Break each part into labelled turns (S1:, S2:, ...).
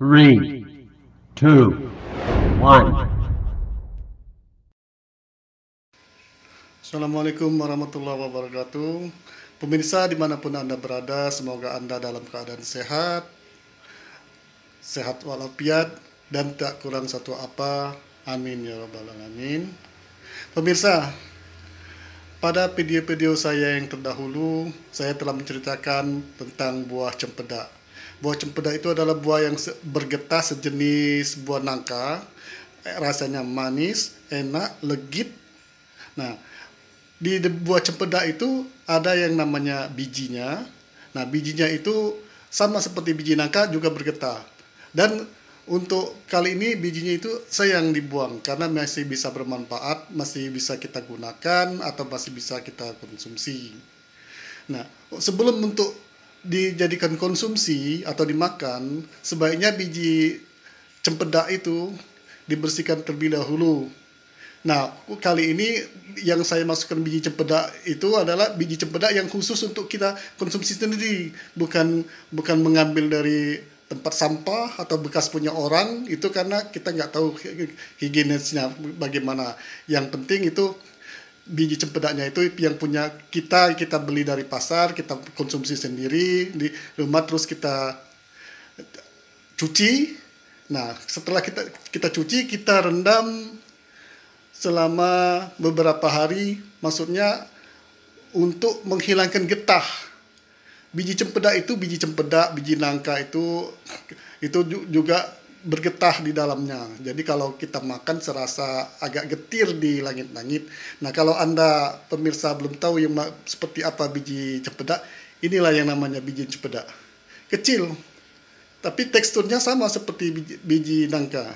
S1: 3, 2, 1.
S2: Assalamualaikum warahmatullahi wabarakatuh. Pemirsa dimanapun Anda berada, semoga Anda dalam keadaan sehat, sehat walafiat, dan tak kurang satu apa. Amin ya rabbal alamin. Pemirsa, pada video-video saya yang terdahulu, saya telah menceritakan tentang buah cempedak. Buah cempedak itu adalah buah yang bergetah sejenis buah nangka, rasanya manis, enak, legit. Nah, di buah cempedak itu ada yang namanya bijinya. Nah, bijinya itu sama seperti biji nangka juga bergetah. Dan untuk kali ini bijinya itu saya yang dibuang karena masih bisa bermanfaat, masih bisa kita gunakan atau masih bisa kita konsumsi. Nah, sebelum untuk dijadikan konsumsi atau dimakan, sebaiknya biji cempedak itu dibersihkan terlebih dahulu. Nah, kali ini yang saya masukkan biji cempedak itu adalah biji cempedak yang khusus untuk kita konsumsi sendiri, bukan mengambil dari tempat sampah atau bekas punya orang, itu karena kita nggak tahu higienisnya bagaimana. Yang penting itu biji cempedaknya itu yang punya kita beli dari pasar, kita konsumsi sendiri di rumah, terus kita cuci. Nah, setelah kita cuci, kita rendam selama beberapa hari, maksudnya untuk menghilangkan getah. Biji cempedak itu, biji cempedak, biji nangka itu juga bergetah di dalamnya. Jadi kalau kita makan serasa agak getir di langit-langit. Nah, kalau Anda pemirsa belum tahu yang seperti apa biji cempedak, inilah yang namanya biji cempedak. Kecil, tapi teksturnya sama seperti biji nangka.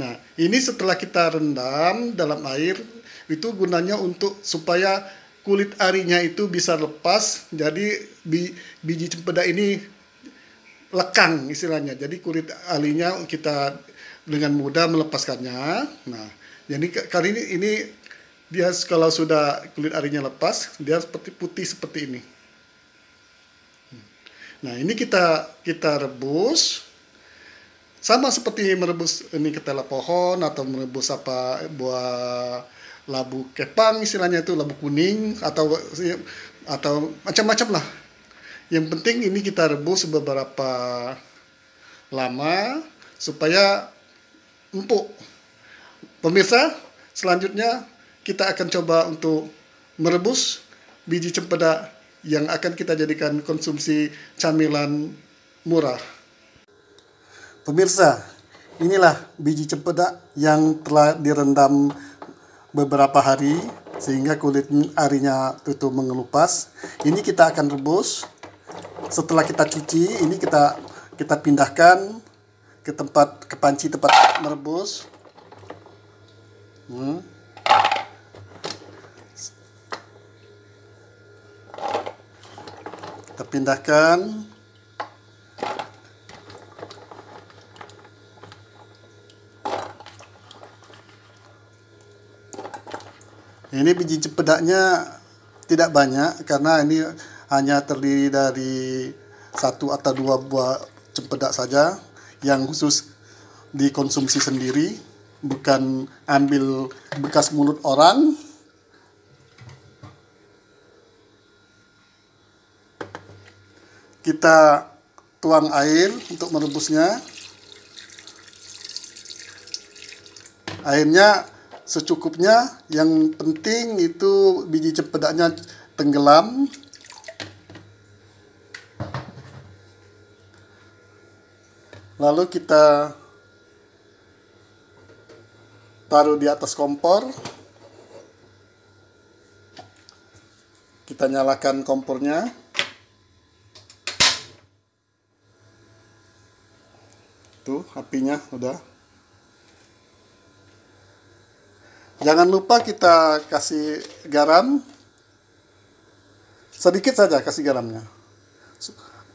S2: Nah, ini setelah kita rendam dalam air, itu gunanya untuk supaya kulit arinya itu bisa lepas, jadi biji cempedak ini lekang istilahnya. Jadi kulit arinya kita dengan mudah melepaskannya. Nah, jadi kali ini dia kalau sudah kulit arinya lepas, dia seperti putih seperti ini. Nah, ini kita rebus. Sama seperti merebus ini ketela pohon atau merebus buah labu kepang istilahnya, itu labu kuning atau macam-macam lah. Yang penting ini kita rebus beberapa lama supaya empuk. Pemirsa, selanjutnya kita akan coba untuk merebus biji cempedak yang akan kita jadikan konsumsi camilan murah. Pemirsa, inilah biji cempedak yang telah direndam beberapa hari sehingga kulit arinya itu mengelupas. Ini kita akan rebus. Setelah kita cuci, ini kita pindahkan ke panci tempat merebus. Kita pindahkan. Ini biji cempedaknya tidak banyak karena ini hanya terdiri dari 1 atau 2 buah cempedak saja yang khusus dikonsumsi sendiri, bukan ambil bekas mulut orang. Kita tuang air untuk merebusnya. Airnya secukupnya, yang penting itu biji cempedaknya tenggelam. Lalu kita taruh di atas kompor. Kita nyalakan kompornya. Tuh, apinya udah. Jangan lupa kita kasih garam. Sedikit saja kasih garamnya.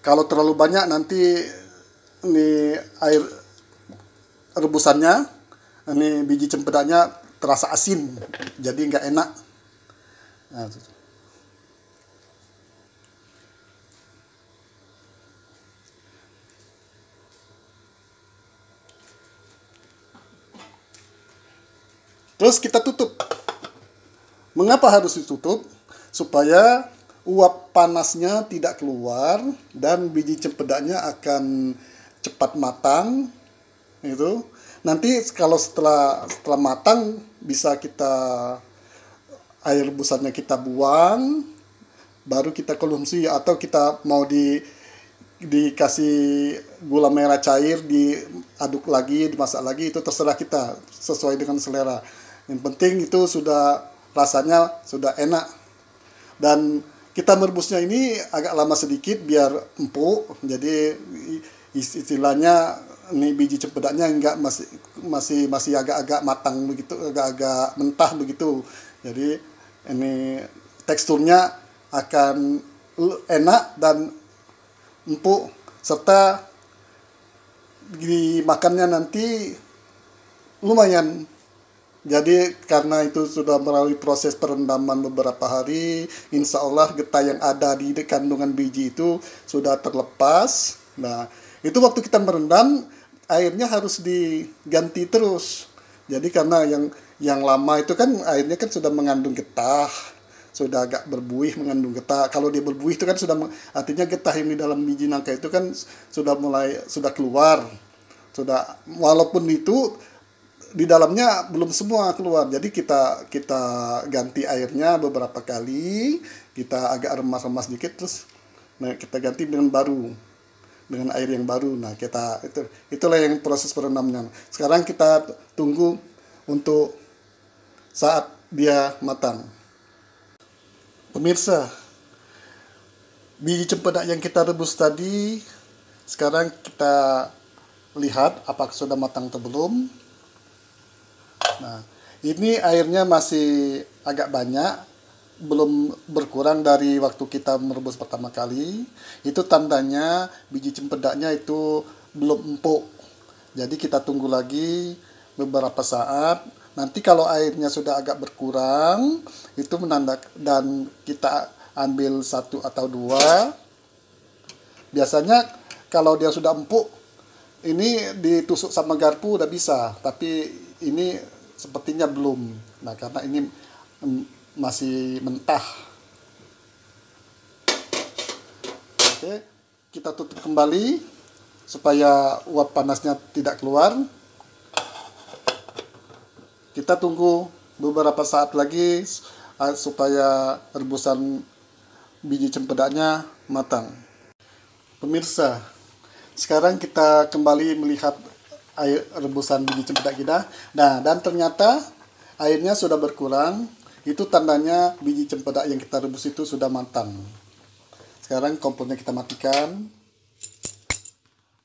S2: Kalau terlalu banyak nanti ini air rebusannya, ini biji cempedaknya terasa asin, jadi nggak enak. Nah, Terus kita tutup. Mengapa harus ditutup? Supaya uap panasnya tidak keluar dan biji cempedaknya akan cepat matang. Itu. Nanti kalau setelah matang bisa kita air rebusannya kita buang, baru kita konsumsi, atau kita mau dikasih gula merah cair, diaduk lagi, dimasak lagi, itu terserah kita sesuai dengan selera. Yang penting itu sudah rasanya sudah enak. Dan kita merebusnya ini agak lama sedikit biar empuk. Jadi istilahnya ini biji cempedaknya enggak masih agak-agak matang begitu, agak-agak mentah begitu. Jadi ini teksturnya akan enak dan empuk, serta dimakannya nanti lumayan. Jadi karena itu sudah melalui proses perendaman beberapa hari, insya Allah getah yang ada di kandungan biji itu sudah terlepas. Nah, itu waktu kita merendam, airnya harus diganti terus. Jadi karena yang lama itu kan airnya kan sudah mengandung getah, sudah agak berbuih mengandung getah. Kalau dia berbuih itu kan artinya getah ini dalam biji nangka itu kan sudah keluar. Walaupun itu di dalamnya belum semua keluar. Jadi kita ganti airnya beberapa kali, kita agak remas-remas dikit, terus kita ganti dengan air yang baru. Nah, itulah yang proses perendamnya. Sekarang kita tunggu untuk saat dia matang. Pemirsa, biji cempedak yang kita rebus tadi sekarang kita lihat apakah sudah matang atau belum. Nah, ini airnya masih agak banyak, belum berkurang dari waktu kita merebus pertama kali. Itu tandanya biji cempedaknya itu belum empuk. Jadi kita tunggu lagi beberapa saat. Nanti kalau airnya sudah agak berkurang, itu menandakan, dan kita ambil 1 atau 2. Biasanya kalau dia sudah empuk, ini ditusuk sama garpu udah bisa, tapi ini sepertinya belum. Nah, karena ini masih mentah. Oke, kita tutup kembali supaya uap panasnya tidak keluar. Kita tunggu beberapa saat lagi supaya rebusan biji cempedaknya matang. Pemirsa, sekarang kita kembali melihat air rebusan biji cempedak kita. Nah, dan ternyata airnya sudah berkurang. Itu tandanya biji cempedak yang kita rebus itu sudah matang. Sekarang kompornya kita matikan.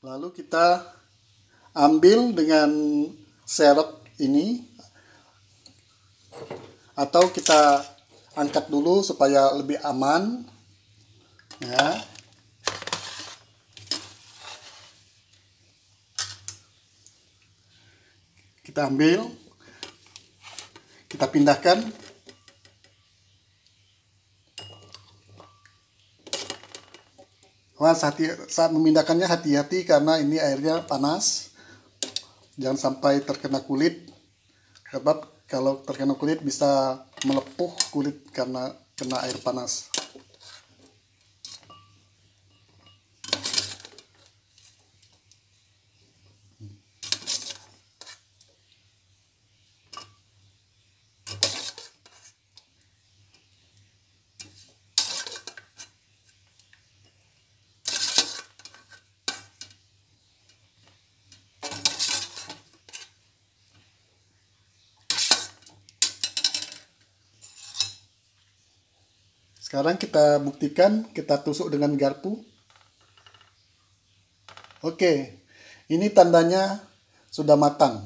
S2: Lalu kita ambil dengan serep ini, atau kita angkat dulu supaya lebih aman. Ya. Kita ambil, kita pindahkan. Saat memindahkannya hati-hati karena ini airnya panas. Jangan sampai terkena kulit. Sebab kalau terkena kulit bisa melepuh kulit karena kena air panas. Sekarang kita buktikan, kita tusuk dengan garpu. Oke, ini tandanya sudah matang.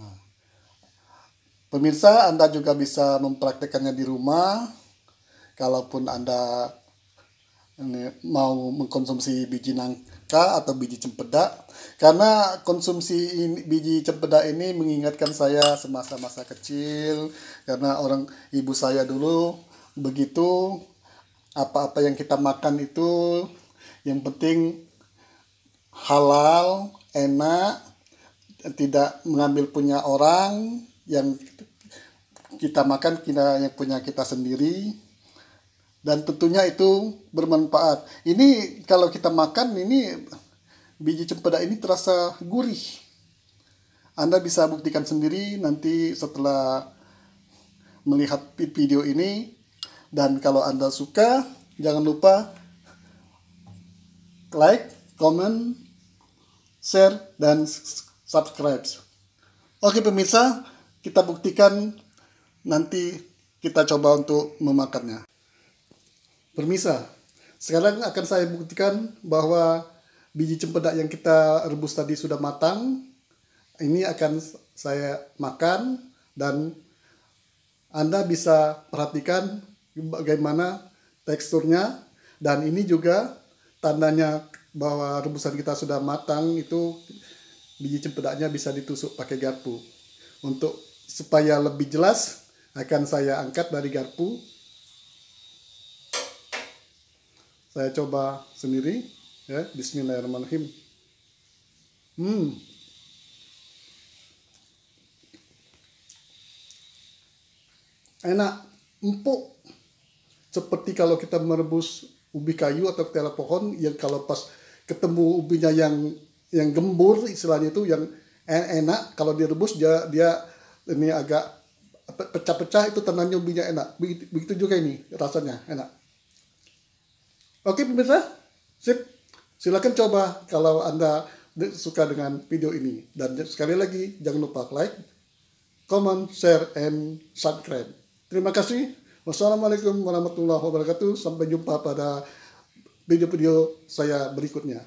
S2: Nah, pemirsa, Anda juga bisa mempraktekannya di rumah. Kalaupun Anda mau mengkonsumsi biji nangka atau biji cempedak, karena konsumsi biji cempedak ini mengingatkan saya semasa-masa kecil, karena ibu saya dulu begitu, apa-apa yang kita makan itu yang penting halal, enak, tidak mengambil punya orang yang kita makan, yang punya kita sendiri, dan tentunya itu bermanfaat. Ini kalau kita makan ini biji cempedak ini terasa gurih. Anda bisa buktikan sendiri nanti setelah melihat video ini. Dan kalau Anda suka, jangan lupa like, comment, share, dan subscribe. Oke pemirsa, kita buktikan, nanti kita coba untuk memakannya. Pemirsa, sekarang akan saya buktikan bahwa biji cempedak yang kita rebus tadi sudah matang. Ini akan saya makan, dan Anda bisa perhatikan bagaimana teksturnya. Dan ini juga tandanya bahwa rebusan kita sudah matang, itu biji cempedaknya bisa ditusuk pakai garpu. Untuk supaya lebih jelas, akan saya angkat dari garpu. Saya coba sendiri, ya. Bismillahirrahmanirrahim. Enak, empuk. Seperti kalau kita merebus ubi kayu atau ketela pohon, yang kalau pas ketemu ubinya yang gembur, istilahnya itu yang enak, kalau direbus dia ini agak pecah-pecah, itu tandanya ubinya enak. Begitu juga ini rasanya enak. Oke pemirsa, sip. Silakan coba kalau Anda suka dengan video ini. Dan sekali lagi jangan lupa like, comment, share, and subscribe. Terima kasih. Wassalamualaikum warahmatullahi wabarakatuh. Sampai jumpa pada video-video saya berikutnya.